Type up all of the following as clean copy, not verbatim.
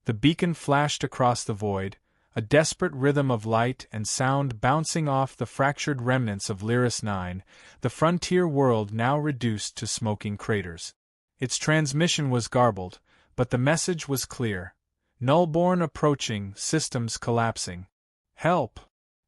The beacon flashed across the void, a desperate rhythm of light and sound bouncing off the fractured remnants of Lyris 9, the frontier world now reduced to smoking craters. Its transmission was garbled, but the message was clear. Nullborn approaching, systems collapsing. Help!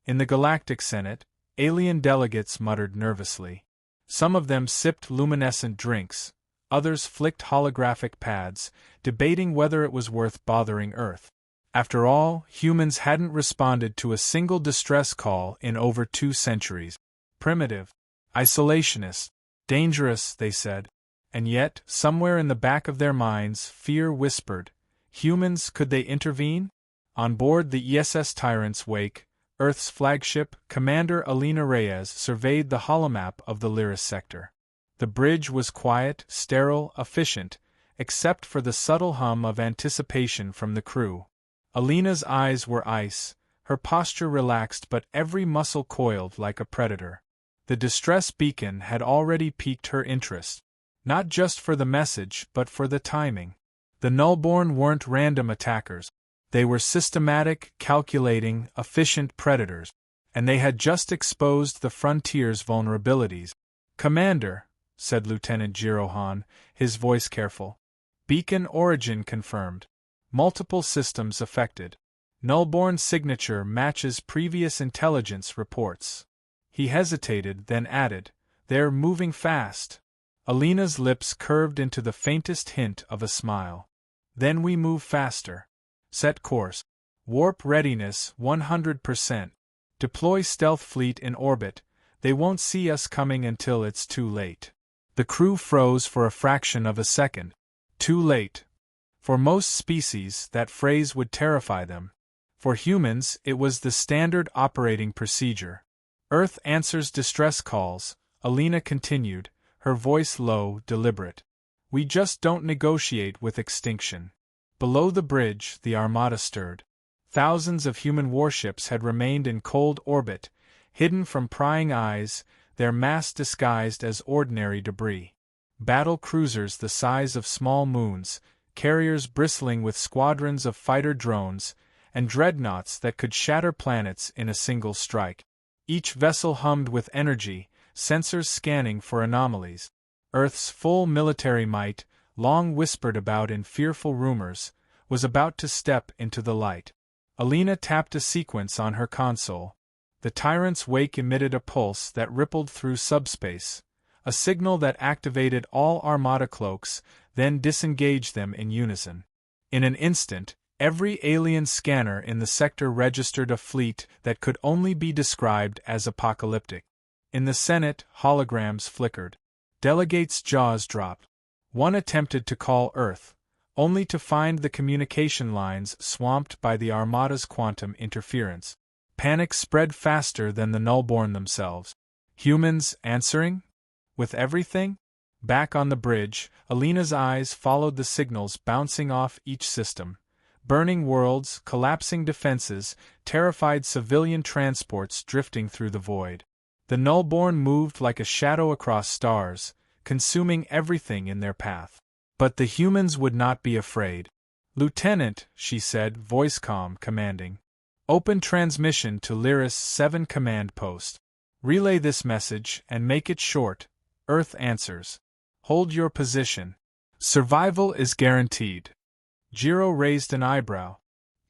In the Galactic Senate, alien delegates muttered nervously. Some of them sipped luminescent drinks, others flicked holographic pads, debating whether it was worth bothering Earth. After all, humans hadn't responded to a single distress call in over 2 centuries. Primitive, isolationist, dangerous, they said. And yet, somewhere in the back of their minds, fear whispered, humans, could they intervene? On board the ESS Tyrant's wake, Earth's flagship, Commander Alina Reyes surveyed the holomap of the Lyris sector. The bridge was quiet, sterile, efficient, except for the subtle hum of anticipation from the crew. Alina's eyes were ice, her posture relaxed but every muscle coiled like a predator. The distress beacon had already piqued her interest, not just for the message but for the timing. The Nullborn weren't random attackers. They were systematic, calculating, efficient predators, and they had just exposed the frontier's vulnerabilities. "Commander," said Lieutenant Jirohan, his voice careful. "Beacon origin confirmed. Multiple systems affected. Nullborn signature matches previous intelligence reports." He hesitated, then added, "They're moving fast." Alina's lips curved into the faintest hint of a smile. "Then we move faster. Set course. Warp readiness 100%. Deploy stealth fleet in orbit. They won't see us coming until it's too late." The crew froze for a fraction of a second. Too late. For most species, that phrase would terrify them. For humans, it was the standard operating procedure. "Earth answers distress calls," Alina continued, her voice low, deliberate. "We just don't negotiate with extinction." Below the bridge, the Armada stirred. Thousands of human warships had remained in cold orbit, hidden from prying eyes, their mass disguised as ordinary debris. Battle cruisers the size of small moons, carriers bristling with squadrons of fighter drones, and dreadnoughts that could shatter planets in a single strike. Each vessel hummed with energy, sensors scanning for anomalies. Earth's full military might, long whispered about in fearful rumors, was about to step into the light. Alina tapped a sequence on her console. The Tyrant's wake emitted a pulse that rippled through subspace, a signal that activated all Armada cloaks, then disengaged them in unison. In an instant, every alien scanner in the sector registered a fleet that could only be described as apocalyptic. In the Senate, holograms flickered. Delegates' jaws dropped. One attempted to call Earth, only to find the communication lines swamped by the Armada's quantum interference. Panic spread faster than the Nullborn themselves. Humans answering? With everything? Back on the bridge, Alina's eyes followed the signals bouncing off each system. Burning worlds, collapsing defenses, terrified civilian transports drifting through the void. The Nullborn moved like a shadow across stars, consuming everything in their path. But the humans would not be afraid. "Lieutenant," she said, voice calm, commanding. "Open transmission to Lyris 7 command post. Relay this message and make it short. Earth answers. Hold your position. Survival is guaranteed." Jiro raised an eyebrow.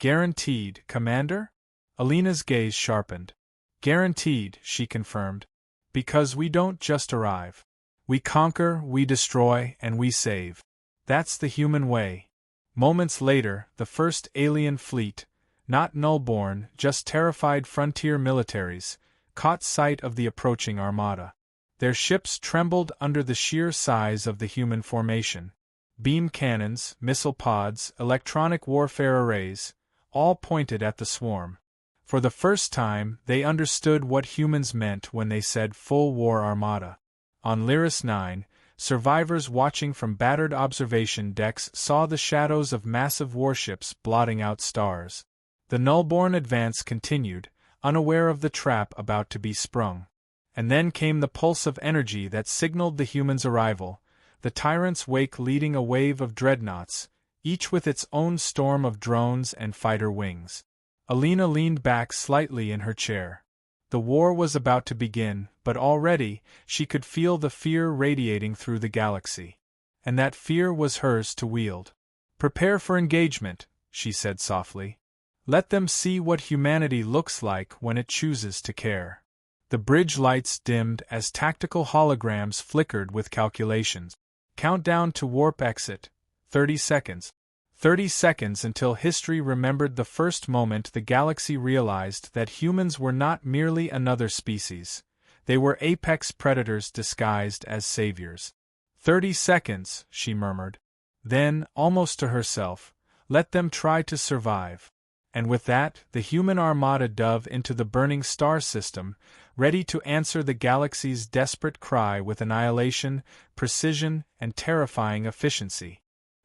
"Guaranteed, Commander?" Alina's gaze sharpened. "Guaranteed," she confirmed. "Because we don't just arrive. We conquer, we destroy, and we save. That's the human way." Moments later, the first alien fleet, not Nullborn, just terrified frontier militaries, caught sight of the approaching Armada. Their ships trembled under the sheer size of the human formation. Beam cannons, missile pods, electronic warfare arrays, all pointed at the swarm. For the first time, they understood what humans meant when they said full war Armada. On Lyris 9, survivors watching from battered observation decks saw the shadows of massive warships blotting out stars. The Nullborn advance continued, unaware of the trap about to be sprung. And then came the pulse of energy that signaled the humans' arrival, the Tyrant's wake leading a wave of dreadnoughts, each with its own storm of drones and fighter wings. Alina leaned back slightly in her chair. The war was about to begin, but already, she could feel the fear radiating through the galaxy. And that fear was hers to wield. "Prepare for engagement," she said softly. "Let them see what humanity looks like when it chooses to care." The bridge lights dimmed as tactical holograms flickered with calculations. Countdown to warp exit, 30 seconds. 30 seconds until history remembered the first moment the galaxy realized that humans were not merely another species. They were apex predators disguised as saviors. 30 seconds, she murmured. Then, almost to herself, let them try to survive. And with that, the human armada dove into the burning star system, ready to answer the galaxy's desperate cry with annihilation, precision, and terrifying efficiency.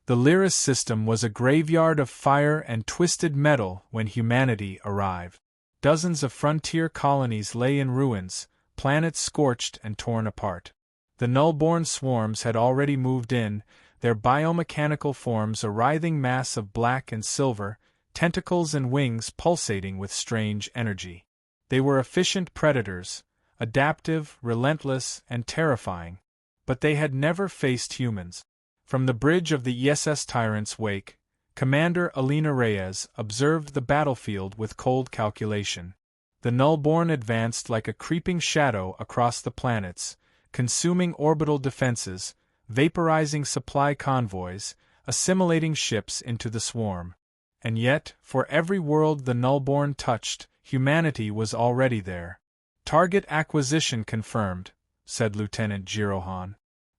The Lyris system was a graveyard of fire and twisted metal when humanity arrived. Dozens of frontier colonies lay in ruins, planets scorched and torn apart. The null-born swarms had already moved in, their biomechanical forms a writhing mass of black and silver, tentacles and wings pulsating with strange energy. They were efficient predators, adaptive, relentless, and terrifying. But they had never faced humans. From the bridge of the ESS Tyrant's wake, Commander Alina Reyes observed the battlefield with cold calculation. The null-born advanced like a creeping shadow across the planets, consuming orbital defenses, vaporizing supply convoys, assimilating ships into the swarm. And yet, for every world the null-born touched, humanity was already there. "Target acquisition confirmed," said Lieutenant Girohan.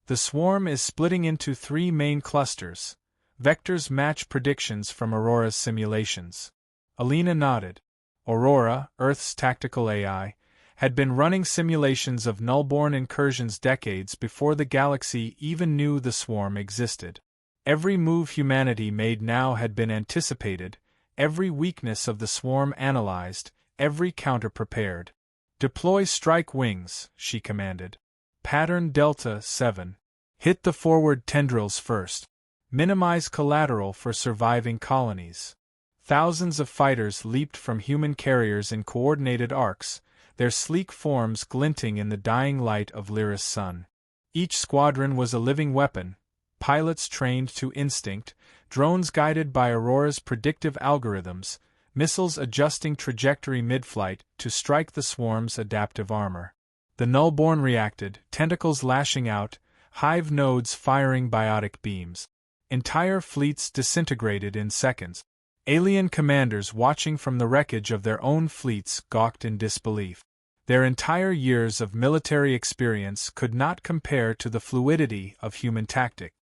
"The swarm is splitting into 3 main clusters. Vectors match predictions from Aurora's simulations." Alina nodded. Aurora, Earth's tactical AI, had been running simulations of null-born incursions decades before the galaxy even knew the swarm existed. Every move humanity made now had been anticipated, every weakness of the swarm analyzed, every counter prepared. "Deploy strike wings," she commanded. "Pattern Delta 7. Hit the forward tendrils first. Minimize collateral for surviving colonies." Thousands of fighters leaped from human carriers in coordinated arcs, their sleek forms glinting in the dying light of Lyris' sun. Each squadron was a living weapon, pilots trained to instinct, drones guided by Aurora's predictive algorithms, missiles adjusting trajectory mid-flight to strike the swarm's adaptive armor. The null-born reacted, tentacles lashing out, hive nodes firing biotic beams. Entire fleets disintegrated in seconds. Alien commanders watching from the wreckage of their own fleets gawked in disbelief. Their entire years of military experience could not compare to the fluidity of human tactic.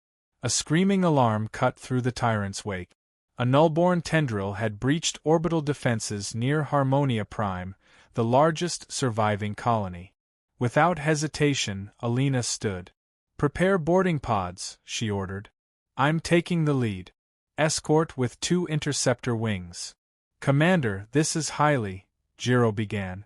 A screaming alarm cut through the tyrant's wake. A null-born tendril had breached orbital defenses near Harmonia Prime, the largest surviving colony. Without hesitation, Alina stood. "Prepare boarding pods," she ordered. "I'm taking the lead. Escort with 2 interceptor wings." "Commander, this is highly," Giro began.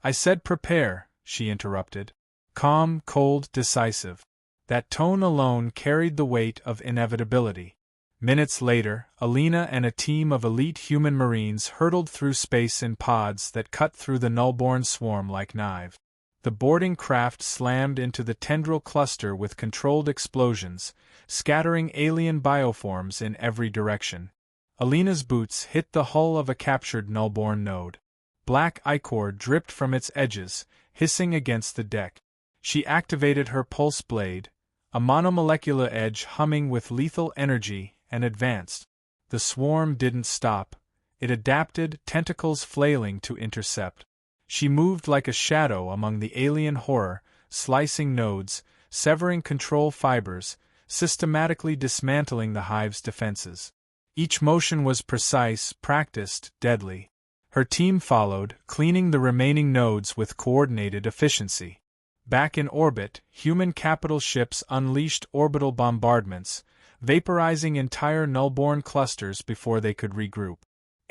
"I said prepare," she interrupted. Calm, cold, decisive. That tone alone carried the weight of inevitability. Minutes later, Alina and a team of elite human marines hurtled through space in pods that cut through the null-born swarm like knives. The boarding craft slammed into the tendril cluster with controlled explosions, scattering alien bioforms in every direction. Alina's boots hit the hull of a captured null-born node. Black ichor dripped from its edges, hissing against the deck. She activated her pulse blade, a monomolecular edge humming with lethal energy, and advanced. The swarm didn't stop. It adapted, tentacles flailing to intercept. She moved like a shadow among the alien horror, slicing nodes, severing control fibers, systematically dismantling the hive's defenses. Each motion was precise, practiced, deadly. Her team followed, cleaning the remaining nodes with coordinated efficiency. Back in orbit, human capital ships unleashed orbital bombardments, vaporizing entire null-born clusters before they could regroup.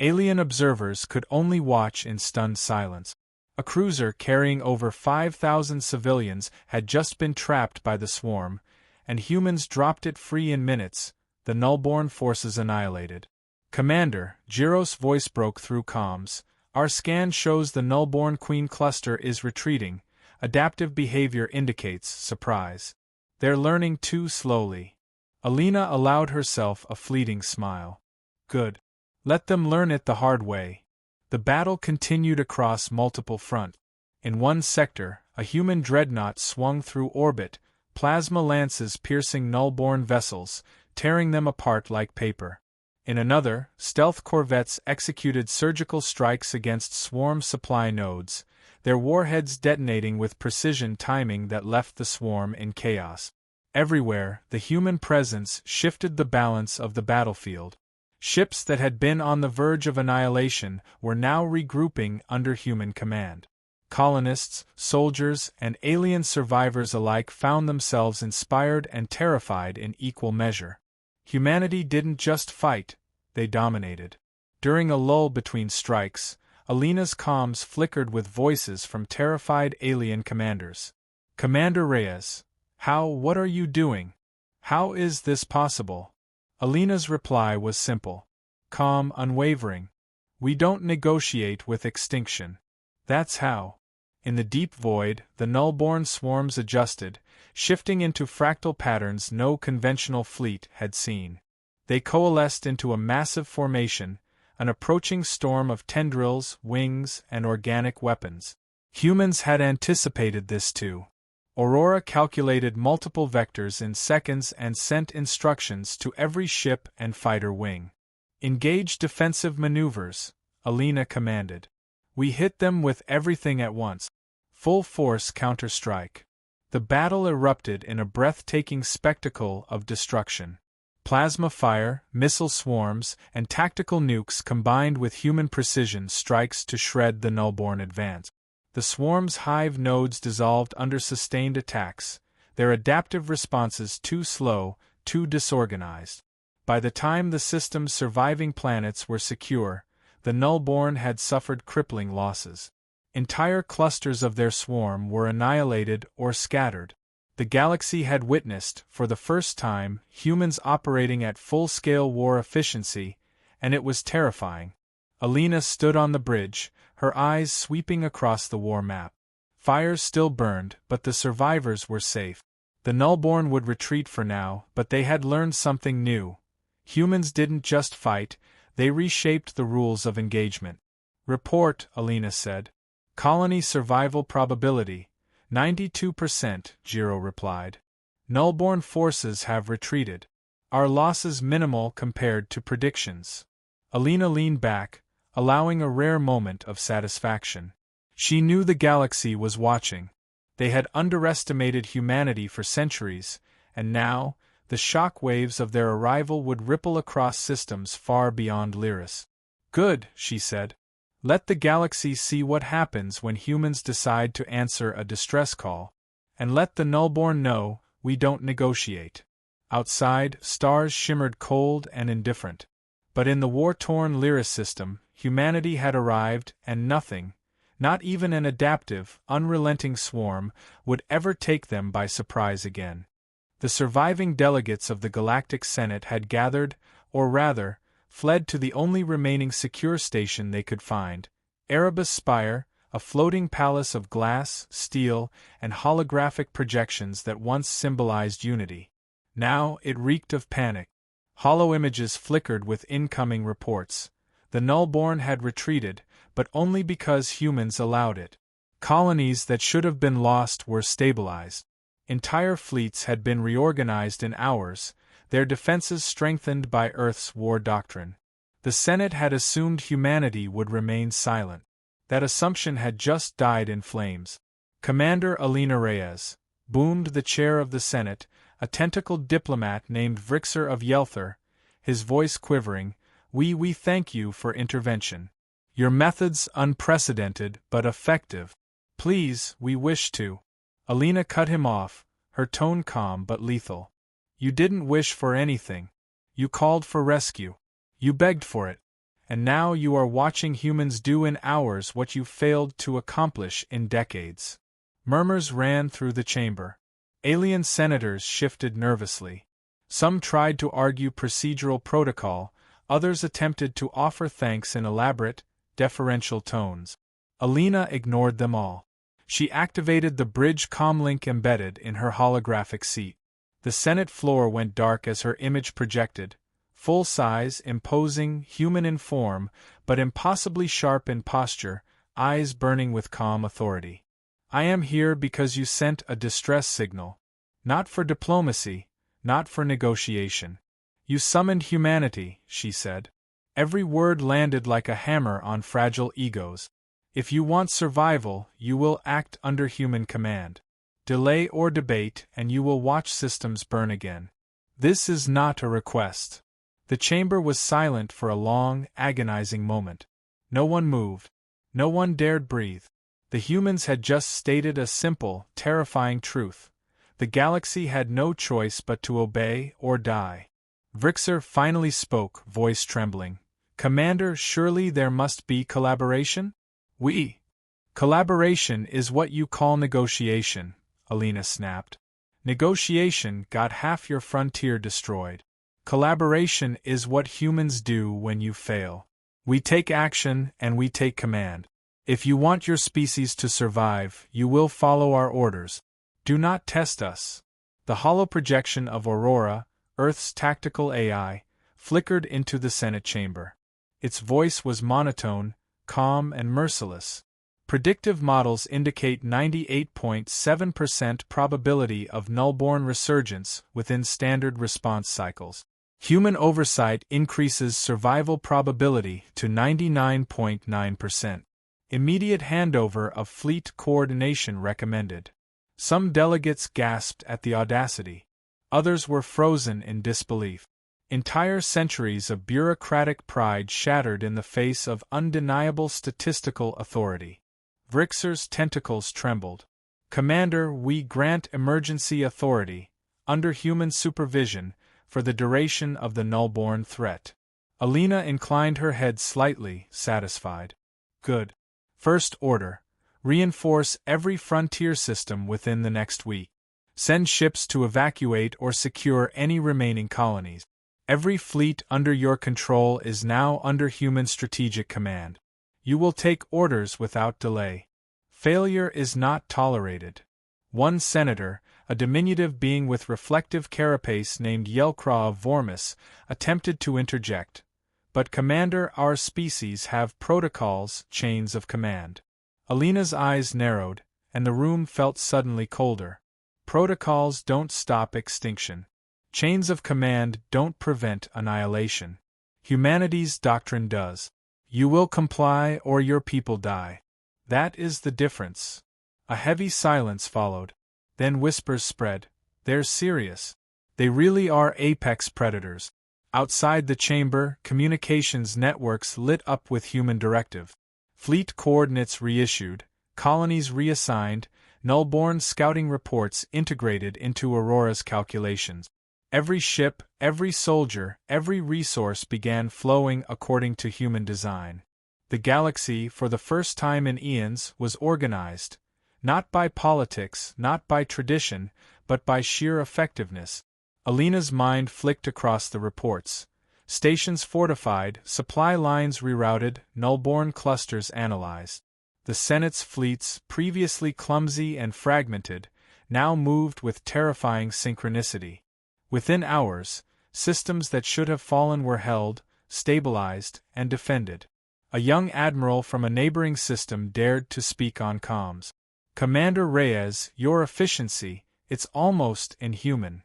Alien observers could only watch in stunned silence. A cruiser carrying over 5,000 civilians had just been trapped by the swarm, and humans dropped it free in minutes, the Nullborn forces annihilated. Commander, Jiro's voice broke through comms. Our scan shows the Nullborn Queen cluster is retreating. Adaptive behavior indicates surprise. They're learning too slowly. Alina allowed herself a fleeting smile. Good. Let them learn it the hard way. The battle continued across multiple fronts. In one sector, a human dreadnought swung through orbit, plasma lances piercing Nullborn vessels, tearing them apart like paper. In another, stealth corvettes executed surgical strikes against swarm supply nodes, their warheads detonating with precision timing that left the swarm in chaos. Everywhere, the human presence shifted the balance of the battlefield. Ships that had been on the verge of annihilation were now regrouping under human command. Colonists, soldiers, and alien survivors alike found themselves inspired and terrified in equal measure. Humanity didn't just fight, they dominated. During a lull between strikes, Alina's comms flickered with voices from terrified alien commanders. Commander Reyes, what are you doing? How is this possible? Alina's reply was simple. Calm, unwavering. We don't negotiate with extinction. That's how. In the deep void, the Nullborn swarms adjusted, shifting into fractal patterns no conventional fleet had seen. They coalesced into a massive formation, an approaching storm of tendrils, wings, and organic weapons. Humans had anticipated this too. Aurora calculated multiple vectors in seconds and sent instructions to every ship and fighter wing. Engage defensive maneuvers, Alina commanded. We hit them with everything at once. Full force counterstrike. The battle erupted in a breathtaking spectacle of destruction. Plasma fire, missile swarms, and tactical nukes combined with human precision strikes to shred the Nullborn advance. The swarm's hive nodes dissolved under sustained attacks, their adaptive responses too slow, too disorganized. By the time the system's surviving planets were secure, the Nullborn had suffered crippling losses. Entire clusters of their swarm were annihilated or scattered. The galaxy had witnessed, for the first time, humans operating at full-scale war efficiency, and it was terrifying. Alina stood on the bridge, her eyes sweeping across the war map. Fires still burned, but the survivors were safe. The Nullborn would retreat for now, but they had learned something new. Humans didn't just fight, they reshaped the rules of engagement. Report, Alina said. Colony survival probability, 92%, Jiro replied. Nullborn forces have retreated. Our losses minimal compared to predictions. Alina leaned back, allowing a rare moment of satisfaction. She knew the galaxy was watching. They had underestimated humanity for centuries, and now, the shock waves of their arrival would ripple across systems far beyond Lyris. Good, she said. Let the galaxy see what happens when humans decide to answer a distress call, and let the Nullborn know we don't negotiate. Outside, stars shimmered cold and indifferent. But in the war-torn Lyris system, humanity had arrived, and nothing, not even an adaptive, unrelenting swarm, would ever take them by surprise again. The surviving delegates of the Galactic Senate had gathered, or rather, fled to the only remaining secure station they could find, Erebus Spire, a floating palace of glass, steel, and holographic projections that once symbolized unity. Now it reeked of panic. Hollow images flickered with incoming reports. The Nullborn had retreated, but only because humans allowed it. Colonies that should have been lost were stabilized. Entire fleets had been reorganized in hours, their defenses strengthened by Earth's war doctrine. The Senate had assumed humanity would remain silent. That assumption had just died in flames. Commander Alina Reyes, boomed the chair of the Senate, a tentacled diplomat named Vrixer of Yelther, his voice quivering, We thank you for intervention. Your methods unprecedented but effective. Please, we wish to. Alina cut him off, her tone calm but lethal. You didn't wish for anything. You called for rescue. You begged for it. And now you are watching humans do in hours what you failed to accomplish in decades. Murmurs ran through the chamber. Alien senators shifted nervously. Some tried to argue procedural protocol, others attempted to offer thanks in elaborate, deferential tones. Alina ignored them all. She activated the bridge comlink embedded in her holographic seat. The Senate floor went dark as her image projected, full-size, imposing, human in form, but impossibly sharp in posture, eyes burning with calm authority. I am here because you sent a distress signal. Not for diplomacy, not for negotiation. You summoned humanity, she said. Every word landed like a hammer on fragile egos. If you want survival, you will act under human command. Delay or debate, and you will watch systems burn again. This is not a request. The chamber was silent for a long, agonizing moment. No one moved. No one dared breathe. The humans had just stated a simple, terrifying truth. The galaxy had no choice but to obey or die. Vrixer finally spoke, voice trembling. Commander, surely there must be collaboration? Collaboration is what you call negotiation, Alina snapped. Negotiation got half your frontier destroyed. Collaboration is what humans do when you fail. We take action and we take command. If you want your species to survive, you will follow our orders. Do not test us. The hollow projection of Aurora, Earth's tactical AI, flickered into the Senate chamber. Its voice was monotone, calm and merciless. Predictive models indicate 98.7% probability of nullborn resurgence within standard response cycles. Human oversight increases survival probability to 99.9%. Immediate handover of fleet coordination recommended. Some delegates gasped at the audacity. Others were frozen in disbelief. Entire centuries of bureaucratic pride shattered in the face of undeniable statistical authority. Vrixer's tentacles trembled. Commander, we grant emergency authority, under human supervision, for the duration of the nullborn threat. Alina inclined her head slightly, satisfied. Good. First order. Reinforce every frontier system within the next week. Send ships to evacuate or secure any remaining colonies. Every fleet under your control is now under human strategic command. You will take orders without delay. Failure is not tolerated. One senator, a diminutive being with reflective carapace named Yelcraw of Vormis, attempted to interject. But Commander, our species have protocols, chains of command. Alina's eyes narrowed, and the room felt suddenly colder. Protocols don't stop extinction. Chains of command don't prevent annihilation. Humanity's doctrine does. You will comply or your people die. That is the difference. A heavy silence followed. Then whispers spread. They're serious. They really are apex predators. Outside the chamber, communications networks lit up with human directive. Fleet coordinates reissued, colonies reassigned, nullborn scouting reports integrated into Aurora's calculations. Every ship, every soldier, every resource began flowing according to human design. The galaxy, for the first time in eons, was organized, not by politics, not by tradition, but by sheer effectiveness. Alina's mind flicked across the reports. Stations fortified, supply lines rerouted, nullborn clusters analyzed. The Senate's fleets, previously clumsy and fragmented, now moved with terrifying synchronicity. Within hours, systems that should have fallen were held, stabilized, and defended. A young admiral from a neighboring system dared to speak on comms. Commander Reyes, your efficiency, it's almost inhuman.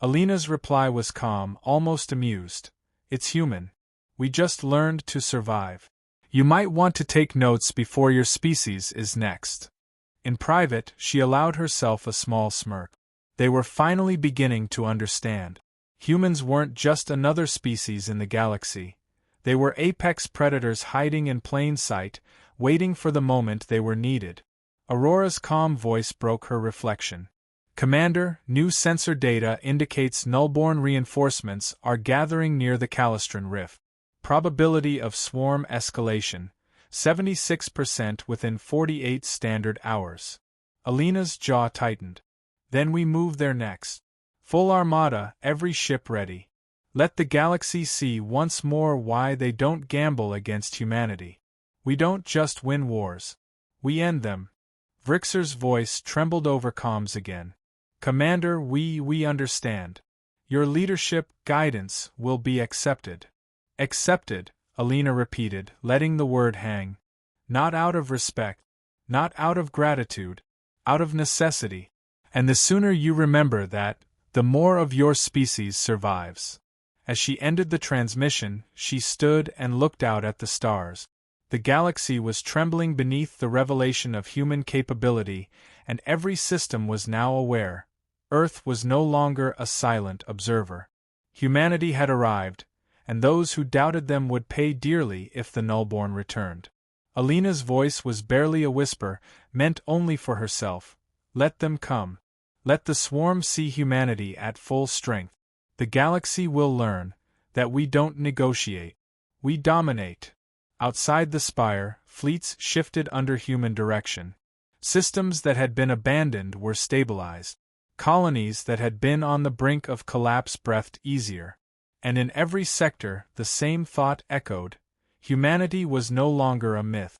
Alina's reply was calm, almost amused. It's human. We just learned to survive. You might want to take notes before your species is next. In private, she allowed herself a small smirk. They were finally beginning to understand. Humans weren't just another species in the galaxy. They were apex predators hiding in plain sight, waiting for the moment they were needed. Aurora's calm voice broke her reflection. Commander, new sensor data indicates nullborn reinforcements are gathering near the Calistran Rift. Probability of swarm escalation, 76% within 48 standard hours. Alina's jaw tightened. Then we move there next. Full armada, every ship ready. Let the galaxy see once more why they don't gamble against humanity. We don't just win wars. We end them. Vrixer's voice trembled over comms again. Commander, we understand. Your leadership, guidance, will be accepted. Accepted, Alina repeated, letting the word hang. Not out of respect, not out of gratitude, out of necessity. And the sooner you remember that, the more of your species survives. As she ended the transmission, she stood and looked out at the stars. The galaxy was trembling beneath the revelation of human capability, and every system was now aware. Earth was no longer a silent observer. Humanity had arrived, and those who doubted them would pay dearly if the Nullborn returned. Alina's voice was barely a whisper, meant only for herself. Let them come. Let the swarm see humanity at full strength. The galaxy will learn that we don't negotiate. We dominate. Outside the spire, fleets shifted under human direction. Systems that had been abandoned were stabilized. Colonies that had been on the brink of collapse breathed easier. And in every sector, the same thought echoed. Humanity was no longer a myth.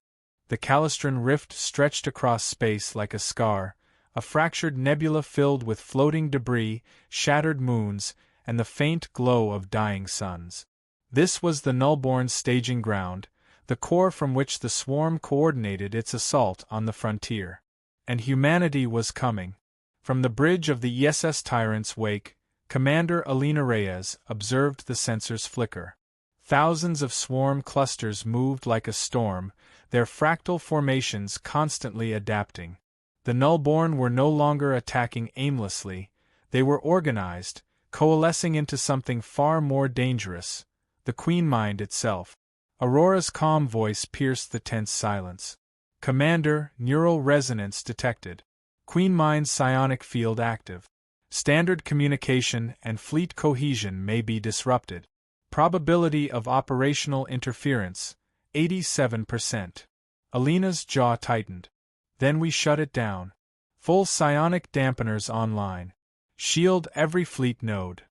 The Calistran rift stretched across space like a scar, a fractured nebula filled with floating debris, shattered moons, and the faint glow of dying suns. This was the Nullborn's staging ground, the core from which the swarm coordinated its assault on the frontier. And humanity was coming. From the bridge of the ESS Tyrant's wake, Commander Alina Reyes observed the sensors flicker. Thousands of swarm clusters moved like a storm, their fractal formations constantly adapting. The Nullborn were no longer attacking aimlessly, they were organized, coalescing into something far more dangerous, the Queen Mind itself. Aurora's calm voice pierced the tense silence. Commander, neural resonance detected. Queen Mind's psionic field active. Standard communication and fleet cohesion may be disrupted. Probability of operational interference, 87%. Alina's jaw tightened. Then we shut it down. Full psionic dampeners online. Shield every fleet node.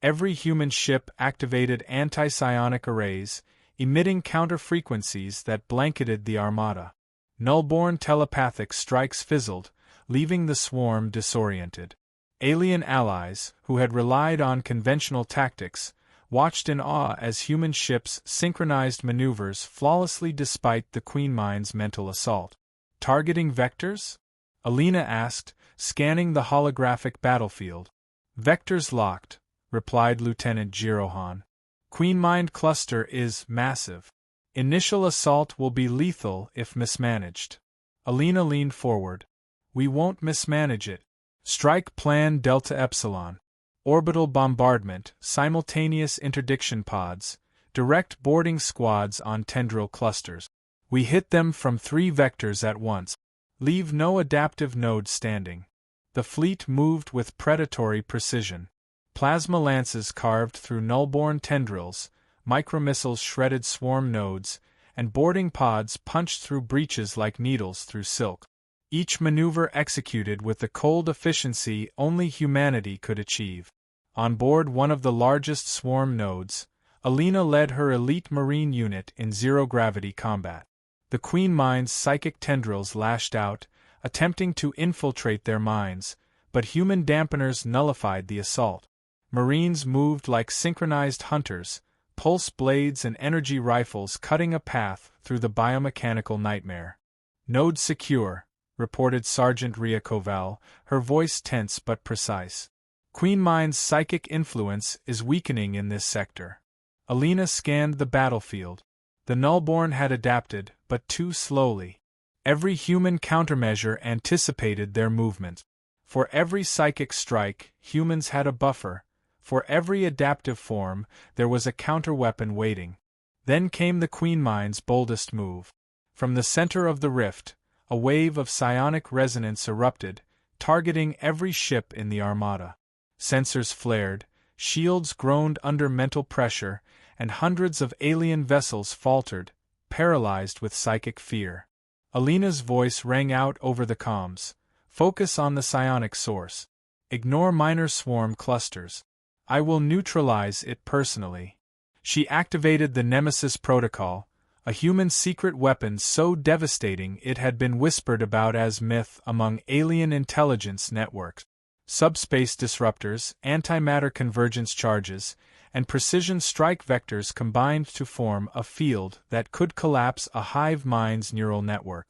Every human ship activated anti-psionic arrays, emitting counter-frequencies that blanketed the Armada. Nullborn telepathic strikes fizzled, leaving the swarm disoriented. Alien allies, who had relied on conventional tactics, watched in awe as human ships synchronized maneuvers flawlessly despite the Queen Mind's mental assault. Targeting vectors? Alina asked, scanning the holographic battlefield. Vectors locked, replied Lieutenant Girohan. Queen Mind cluster is massive. Initial assault will be lethal if mismanaged. Alina leaned forward. We won't mismanage it. Strike Plan Delta Epsilon. Orbital bombardment, simultaneous interdiction pods, direct boarding squads on tendril clusters. We hit them from 3 vectors at once. Leave no adaptive node standing. The fleet moved with predatory precision. Plasma lances carved through Nullborn tendrils, micromissiles shredded swarm nodes, and boarding pods punched through breaches like needles through silk. Each maneuver executed with the cold efficiency only humanity could achieve. On board one of the largest swarm nodes, Alina led her elite marine unit in zero-gravity combat. The Queen Mind's psychic tendrils lashed out, attempting to infiltrate their minds, but human dampeners nullified the assault. Marines moved like synchronized hunters, pulse blades and energy rifles cutting a path through the biomechanical nightmare. Node secure, reported Sergeant Ria Koval, her voice tense but precise. Queen Mind's psychic influence is weakening in this sector. Alina scanned the battlefield. The Nullborn had adapted, but too slowly. Every human countermeasure anticipated their movement. For every psychic strike, humans had a buffer. For every adaptive form, there was a counterweapon waiting. Then came the Queen Mind's boldest move. From the center of the rift, a wave of psionic resonance erupted, targeting every ship in the Armada. Sensors flared, shields groaned under mental pressure, and hundreds of alien vessels faltered, paralyzed with psychic fear. Alina's voice rang out over the comms. Focus on the psionic source. Ignore minor swarm clusters. I will neutralize it personally. She activated the Nemesis Protocol, a human secret weapon so devastating it had been whispered about as myth among alien intelligence networks. Subspace disruptors, antimatter convergence charges, and precision strike vectors combined to form a field that could collapse a hive mind's neural network.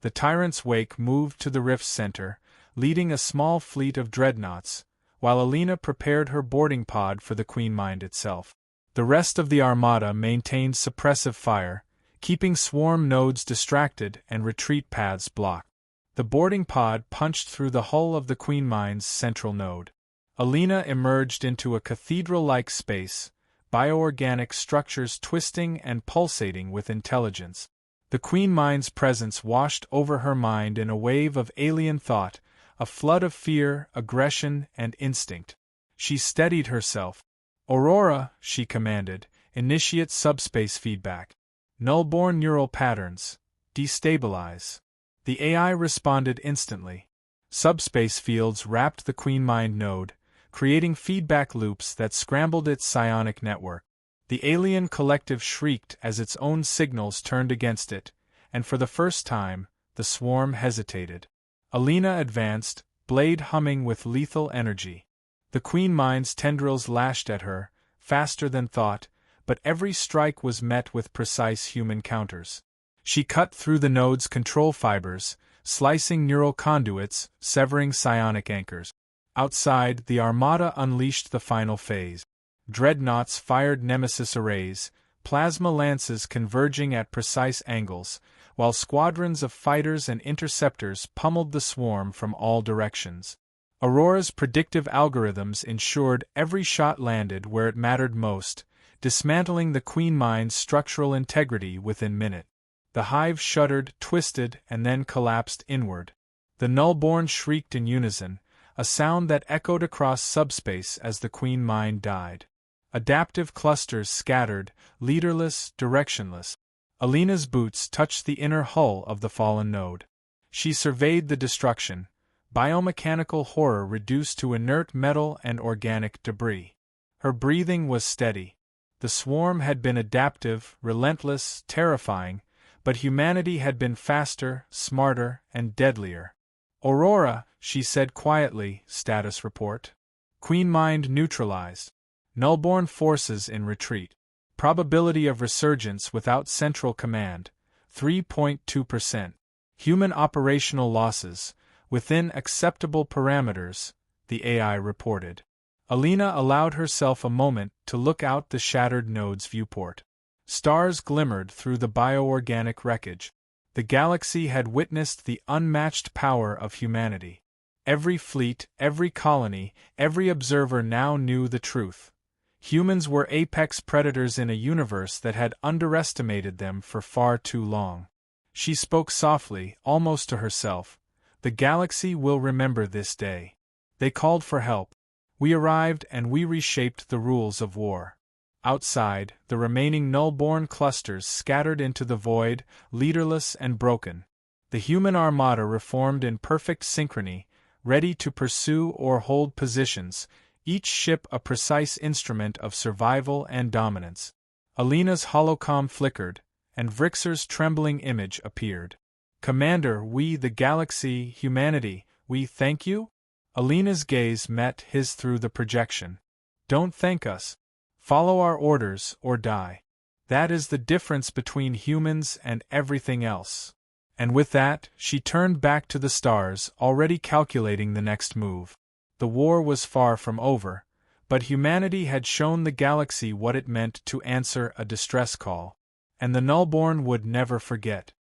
The Tyrant's Wake moved to the rift's center, leading a small fleet of dreadnoughts, while Alina prepared her boarding pod for the Queen Mind itself. The rest of the Armada maintained suppressive fire, keeping swarm nodes distracted and retreat paths blocked. The boarding pod punched through the hull of the Queen Mind's central node. Alina emerged into a cathedral-like space, bioorganic structures twisting and pulsating with intelligence. The Queen Mind's presence washed over her mind in a wave of alien thought, a flood of fear, aggression, and instinct. She steadied herself. "Aurora," she commanded, "initiate subspace feedback. Nullborn neural patterns. Destabilize." The AI responded instantly. Subspace fields wrapped the Queen Mind node, creating feedback loops that scrambled its psionic network. The alien collective shrieked as its own signals turned against it, and for the first time, the swarm hesitated. Alina advanced, blade humming with lethal energy. The Queen Mind's tendrils lashed at her, faster than thought, but every strike was met with precise human counters. She cut through the node's control fibers, slicing neural conduits, severing psionic anchors. Outside, the Armada unleashed the final phase. Dreadnoughts fired nemesis arrays, plasma lances converging at precise angles, while squadrons of fighters and interceptors pummeled the swarm from all directions. Aurora's predictive algorithms ensured every shot landed where it mattered most, dismantling the Queen Mind's structural integrity within minutes. The hive shuddered, twisted, and then collapsed inward. The Nullborn shrieked in unison, a sound that echoed across subspace as the Queen Mind died. Adaptive clusters scattered, leaderless, directionless. Alina's boots touched the inner hull of the fallen node. She surveyed the destruction, biomechanical horror reduced to inert metal and organic debris. Her breathing was steady. The swarm had been adaptive, relentless, terrifying, but humanity had been faster, smarter, and deadlier. "Aurora," she said quietly, status report. "Queen Mind neutralized. Nullborn forces in retreat. Probability of resurgence without central command, 3.2%. Human operational losses, within acceptable parameters," the AI reported. Alina allowed herself a moment to look out the shattered node's viewport. Stars glimmered through the bioorganic wreckage. The galaxy had witnessed the unmatched power of humanity. Every fleet, every colony, every observer now knew the truth. Humans were apex predators in a universe that had underestimated them for far too long. She spoke softly, almost to herself. "The galaxy will remember this day. They called for help. We arrived and we reshaped the rules of war." Outside, the remaining Nullborn clusters scattered into the void, leaderless and broken. The human Armada reformed in perfect synchrony, ready to pursue or hold positions, each ship a precise instrument of survival and dominance. Alina's holocom flickered, and Vrixer's trembling image appeared. "Commander, we the galaxy, humanity, we thank you?" Alina's gaze met his through the projection. "Don't thank us. Follow our orders or die. That is the difference between humans and everything else." And with that, she turned back to the stars, already calculating the next move. The war was far from over, but humanity had shown the galaxy what it meant to answer a distress call. And the Nullborn would never forget.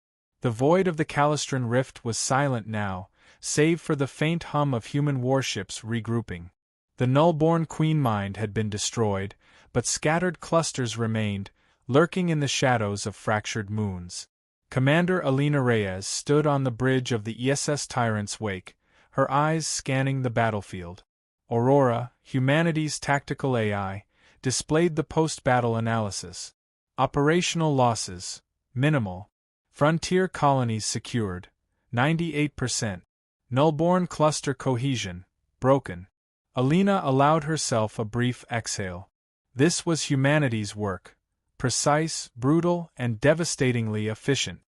The void of the Calistran rift was silent now, save for the faint hum of human warships regrouping. The Nullborn Queen Mind had been destroyed, but scattered clusters remained, lurking in the shadows of fractured moons. Commander Alina Reyes stood on the bridge of the ESS Tyrant's Wake, her eyes scanning the battlefield. Aurora, humanity's tactical AI, displayed the post-battle analysis. Operational losses, minimal. Frontier colonies secured, 98%. Nullborn cluster cohesion, broken. Alina allowed herself a brief exhale. This was humanity's work. Precise, brutal, and devastatingly efficient.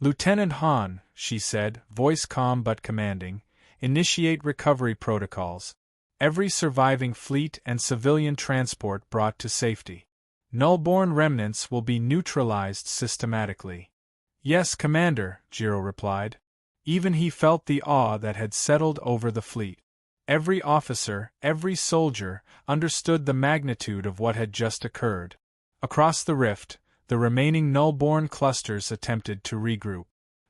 Lieutenant Han, she said, voice calm but commanding, initiate recovery protocols. Every surviving fleet and civilian transport brought to safety. Nullborn remnants will be neutralized systematically. Yes, Commander, Jiro replied. Even he felt the awe that had settled over the fleet. Every officer, every soldier, understood the magnitude of what had just occurred. Across the rift, the remaining nullborn clusters attempted to regroup.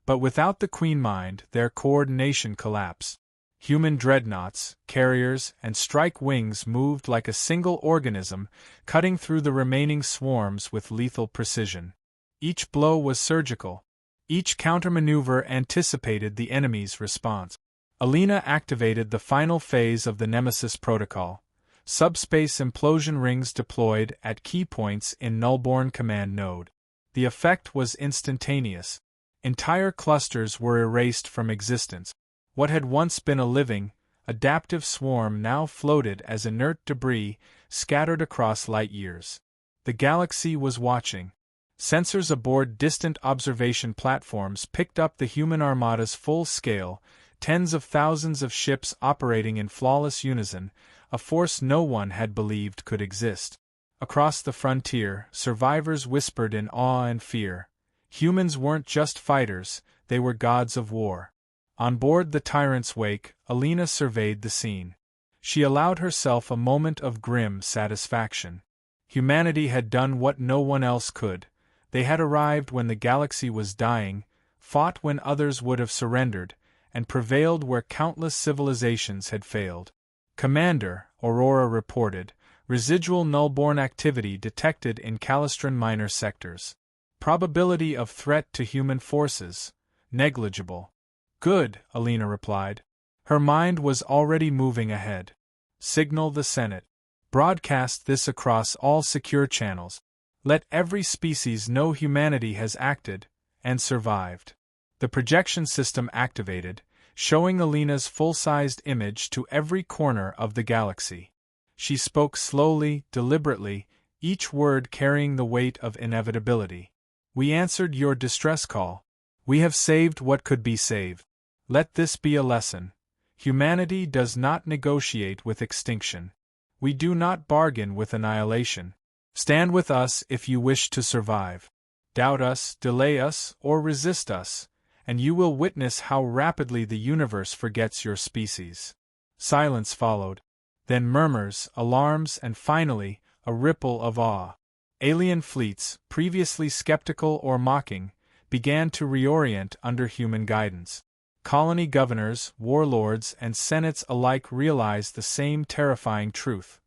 But without the Queen Mind, their coordination collapsed. Human dreadnoughts, carriers, and strike wings moved like a single organism, cutting through the remaining swarms with lethal precision. Each blow was surgical. Each countermaneuver anticipated the enemy's response. Alina activated the final phase of the Nemesis protocol. Subspace implosion rings deployed at key points in Nullborn command node. The effect was instantaneous. Entire clusters were erased from existence. What had once been a living, adaptive swarm now floated as inert debris scattered across light years. The galaxy was watching. Sensors aboard distant observation platforms picked up the human armada's full scale, tens of thousands of ships operating in flawless unison, a force no one had believed could exist. Across the frontier, survivors whispered in awe and fear. Humans weren't just fighters, they were gods of war. On board the Tyrant's wake, Alina surveyed the scene. She allowed herself a moment of grim satisfaction. Humanity had done what no one else could. They had arrived when the galaxy was dying, fought when others would have surrendered, and prevailed where countless civilizations had failed. Commander, Aurora reported, residual nullborn activity detected in Calistran minor sectors. Probability of threat to human forces, negligible. Good, Alina replied. Her mind was already moving ahead. Signal the Senate. Broadcast this across all secure channels. Let every species know humanity has acted, and survived. The projection system activated, showing Alina's full-sized image to every corner of the galaxy. She spoke slowly, deliberately, each word carrying the weight of inevitability. We answered your distress call. We have saved what could be saved. Let this be a lesson. Humanity does not negotiate with extinction. We do not bargain with annihilation. Stand with us if you wish to survive. Doubt us, delay us, or resist us, and you will witness how rapidly the universe forgets your species. Silence followed. Then murmurs, alarms, and finally, a ripple of awe. Alien fleets, previously skeptical or mocking, began to reorient under human guidance. Colony governors, warlords, and senates alike realized the same terrifying truth.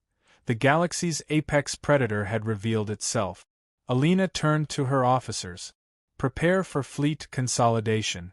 The galaxy's apex predator had revealed itself. Alina turned to her officers. Prepare for fleet consolidation.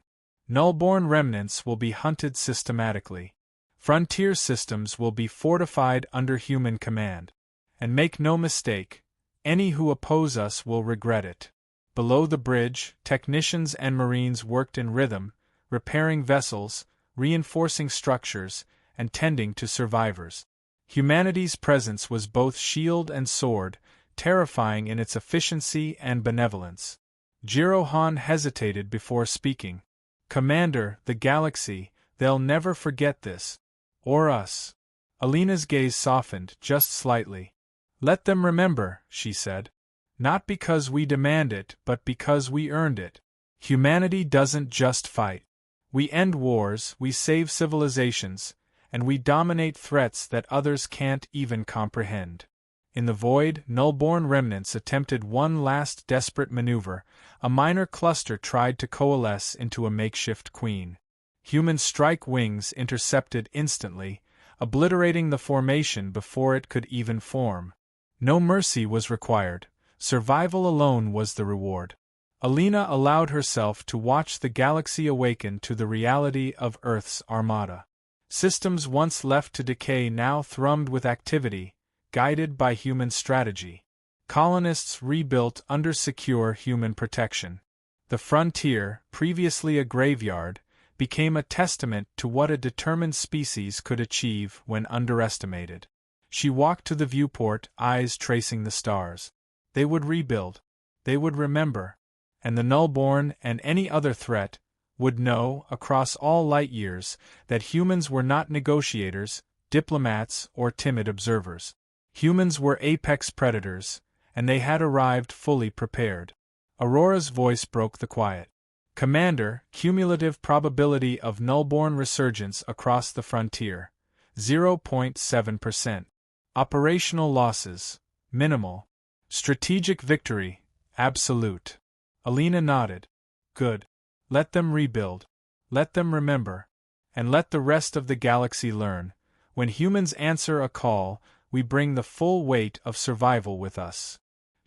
Nullborn remnants will be hunted systematically. Frontier systems will be fortified under human command. And make no mistake, any who oppose us will regret it. Below the bridge, technicians and marines worked in rhythm, repairing vessels, reinforcing structures, and tending to survivors. Humanity's presence was both shield and sword, terrifying in its efficiency and benevolence. Jiro Han hesitated before speaking. Commander, the galaxy, they'll never forget this. Or us. Alina's gaze softened, just slightly. Let them remember, she said. Not because we demand it, but because we earned it. Humanity doesn't just fight. We end wars, we save civilizations, and we dominate threats that others can't even comprehend. In the void, nullborn remnants attempted one last desperate maneuver. A minor cluster tried to coalesce into a makeshift queen. Human strike wings intercepted instantly, obliterating the formation before it could even form. No mercy was required. Survival alone was the reward. Alina allowed herself to watch the galaxy awaken to the reality of Earth's Armada. Systems once left to decay now thrummed with activity, guided by human strategy. Colonists rebuilt under secure human protection. The frontier, previously a graveyard, became a testament to what a determined species could achieve when underestimated. She walked to the viewport, eyes tracing the stars. They would rebuild. They would remember. And the Nullborn and any other threat would know, across all light years, that humans were not negotiators, diplomats, or timid observers. Humans were apex predators, and they had arrived fully prepared. Aurora's voice broke the quiet. Commander, cumulative probability of Nullborn resurgence across the frontier, 0.7%. Operational losses, minimal. Strategic victory, absolute. Alina nodded. Good. Let them rebuild. Let them remember. And let the rest of the galaxy learn. When humans answer a call, we bring the full weight of survival with us.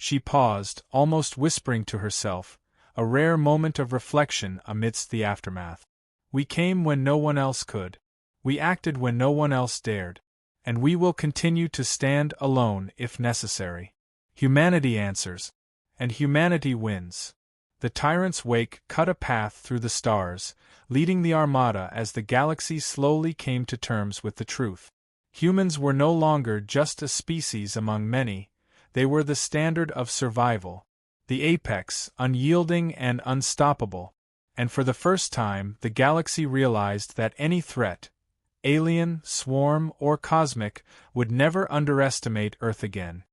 She paused, almost whispering to herself, a rare moment of reflection amidst the aftermath. We came when no one else could. We acted when no one else dared. And we will continue to stand alone if necessary. Humanity answers. And humanity wins. The tyrant's wake cut a path through the stars, leading the Armada as the galaxy slowly came to terms with the truth. Humans were no longer just a species among many, they were the standard of survival, the apex, unyielding and unstoppable. And for the first time, the galaxy realized that any threat, alien, swarm, or cosmic, would never underestimate Earth again.